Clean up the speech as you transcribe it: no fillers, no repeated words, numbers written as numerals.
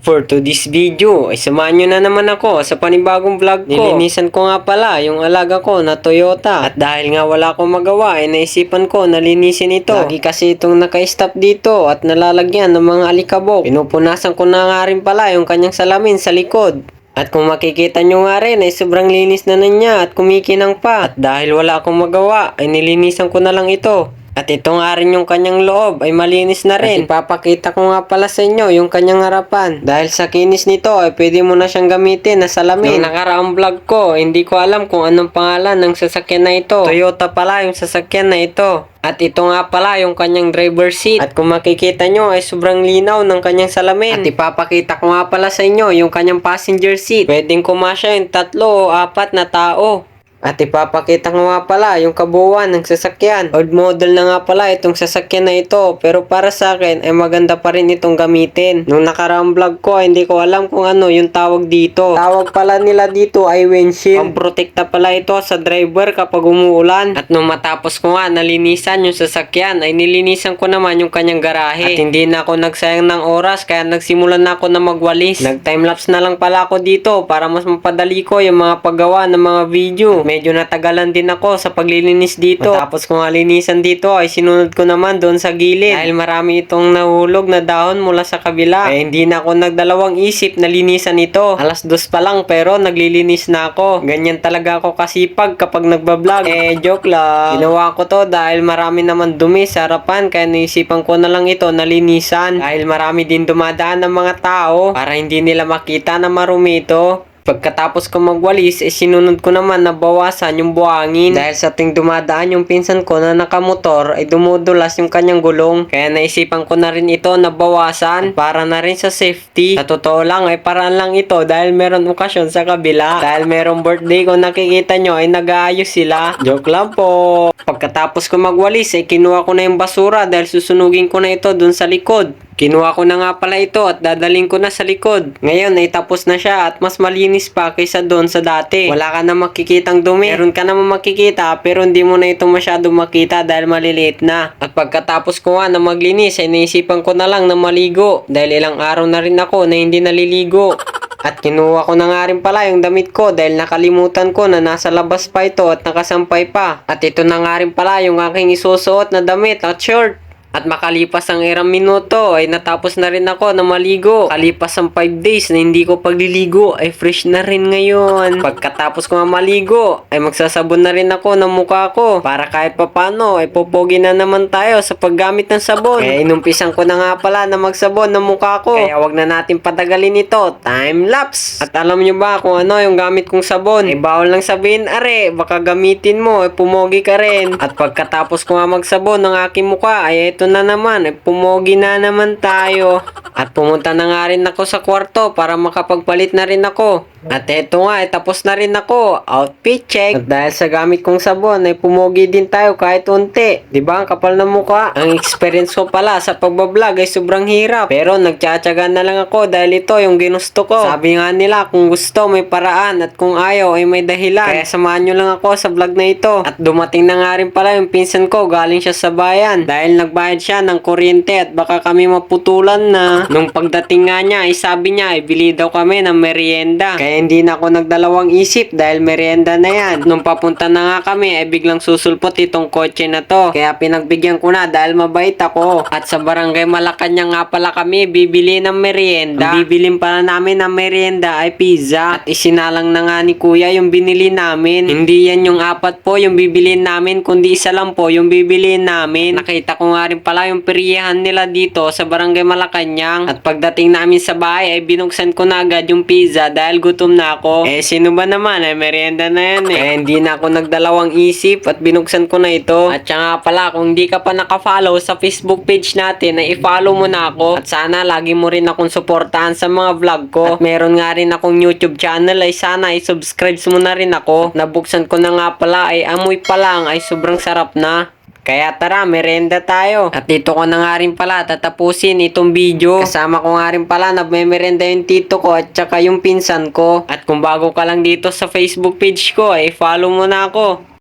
For today's video, ay samahan nyo na naman ako sa panibagong vlog ko. Nilinisan ko nga pala yung alaga ko na Toyota. At dahil nga wala akong magawa, ay naisipan ko na linisin ito. Lagi kasi itong naka-stop dito at nalalagyan ng mga alikabok. Pinupunasan ko na nga rin pala yung kanyang salamin sa likod. At kung makikita nyo nga rin ay sobrang linis na niya at kumikinang pa. At dahil wala akong magawa ay nilinisan ko na lang ito. At ito nga rin yung kanyang loob ay malinis na rin. At ipapakita ko nga pala sa inyo yung kanyang harapan. Dahil sa kinis nito ay pwede mo na siyang gamitin na salamin. Nung nakaraang vlog ko, hindi ko alam kung anong pangalan ng sasakyan na ito. Toyota pala yung sasakyan na ito. At ito nga pala yung kanyang driver seat. At kung makikita nyo ay sobrang linaw ng kanyang salamin. At ipapakita ko nga pala sa inyo yung kanyang passenger seat. Pwedeng kumasya yung 3 o 4 na tao. At ipapakita ko nga pala yung kabuuan ng sasakyan. Old model na nga pala itong sasakyan na ito. Pero para sa akin ay maganda pa rin itong gamitin. Nung nakaraang vlog ko ay hindi ko alam kung ano yung tawag dito. Tawag pala nila dito ay windshield. Pamprotekta pala ito sa driver kapag umuulan. At nung matapos ko nga nalinisan yung sasakyan ay nilinisan ko naman yung kanyang garahe. At hindi na ako nagsayang ng oras kaya nagsimulan na ako na magwalis. Nag timelapse na lang pala ako dito para mas mapadali ko yung mga paggawa ng mga video. Medyo natagalan din ako sa paglilinis dito. Matapos ko nga linisan dito ay sinunod ko naman doon sa gilid. Dahil marami itong nahulog na dahon mula sa kabila. Kaya hindi na ako nagdalawang isip na linisan ito. Alas 2 pa lang pero naglilinis na ako. Ganyan talaga ako kasipag kapag nagbablog. Joke lang. Ginawa ko to dahil marami naman dumi sa harapan. Kaya naisipan ko na lang ito na linisan. Dahil marami din dumadaan ng mga tao para hindi nila makita na marumi ito. Pagkatapos ko magwalis, sinunod ko naman na bawasan yung buhangin. Dahil sa ting dumadaan yung pinsan ko na nakamotor, ay dumudulas yung kanyang gulong. Kaya naisipan ko na rin ito na bawasan para na rin sa safety. Sa totoo lang ay paraan lang ito dahil meron okasyon sa kabila. Dahil merong birthday ko nakikita nyo ay nag-aayos sila. Joke lang po. Pagkatapos ko magwalis, ay kinuha ko na yung basura dahil susunugin ko na ito dun sa likod. Kinuha ko na nga pala ito at dadaling ko na sa likod. Ngayon ay tapos na siya at mas malinis pa kaysa doon sa dati. Wala ka na makikitang dumi. Meron ka naman makikita pero hindi mo na ito masyado makita dahil maliliit na. At pagkatapos ko nga na maglinis ay naisipan ko na lang na maligo. Dahil ilang araw na rin ako na hindi naliligo. At kinuha ko na nga rin pala yung damit ko dahil nakalimutan ko na nasa labas pa ito at nakasampay pa. At ito na nga rin pala yung aking isusuot na damit at short. At makalipas ang ilang minuto ay natapos na rin ako na maligo. Kalipas ang 5 days na hindi ko pagliligo ay fresh na rin ngayon. Pagkatapos ko nga maligo ay magsasabon na rin ako ng mukha ko. Para kahit papano ay popogi na naman tayo sa paggamit ng sabon. Kaya inumpisan ko na nga pala na magsabon ng mukha ko. Kaya wag na natin patagalin ito. Time lapse! At alam nyo ba kung ano yung gamit kong sabon? Ay bawal lang sabihin are baka gamitin mo ay pumogi ka rin. At pagkatapos ko nga magsabon ng aking mukha ay ito na naman, pumogi na naman tayo. At pumunta na nga rin ako sa kwarto para makapagpalit na rin ako. At eto nga, tapos na rin ako. Outfit check. At dahil sa gamit kong sabon, ay pumogi din tayo kahit unti. Diba ang kapal ng mukha? Ang experience ko pala sa pagbablog ay sobrang hirap. Pero nagtsatsaga na lang ako dahil ito yung ginusto ko. Sabi nga nila, kung gusto may paraan at kung ayaw ay may dahilan. Kaya samahan nyo lang ako sa vlog na ito. At dumating na nga rin pala yung pinsan ko, galing siya sa bayan. Dahil nagbayad siya ng kuryente at baka kami maputulan na. Nung pagdating nga niya, ay sabi niya, ay bili daw kami ng merienda. Kaya hindi na ako nagdalawang isip dahil merienda na yan. Nung papunta na nga kami ay biglang susulpot itong kotse na to. Kaya pinagbigyan ko na dahil mabait ako. At sa barangay Malacanang nga pala kami bibili ng merienda. Ang bibilin pala namin ng merienda ay pizza. At isinalang na nga ni kuya yung binili namin. Hindi yan yung 4 po yung bibilin namin kundi isa lang po yung bibilin namin. Nakita ko nga rin pala yung periyahan nila dito sa barangay Malacanang. At pagdating namin sa bahay ay binuksan ko na agad yung pizza dahil gutom na ako. Sino ba naman? Merienda na yan eh. Kaya hindi na ako nagdalawang isip at binuksan ko na ito. At siya nga pala, kung hindi ka pa nakafollow sa Facebook page natin, ay i-follow mo na ako. At sana lagi mo rin akong suportahan sa mga vlog ko. At meron nga rin akong YouTube channel ay sana i-subscribe mo na rin ako. Nabuksan ko na nga pala ay amoy pa lang ay sobrang sarap na. Kaya tara, merenda tayo. At dito ko na nga rin pala tatapusin itong video. Kasama ko nga rin pala nagmemerenda yung tito ko at saka yung pinsan ko. At kung bago ka lang dito sa Facebook page ko, ay follow mo na ako.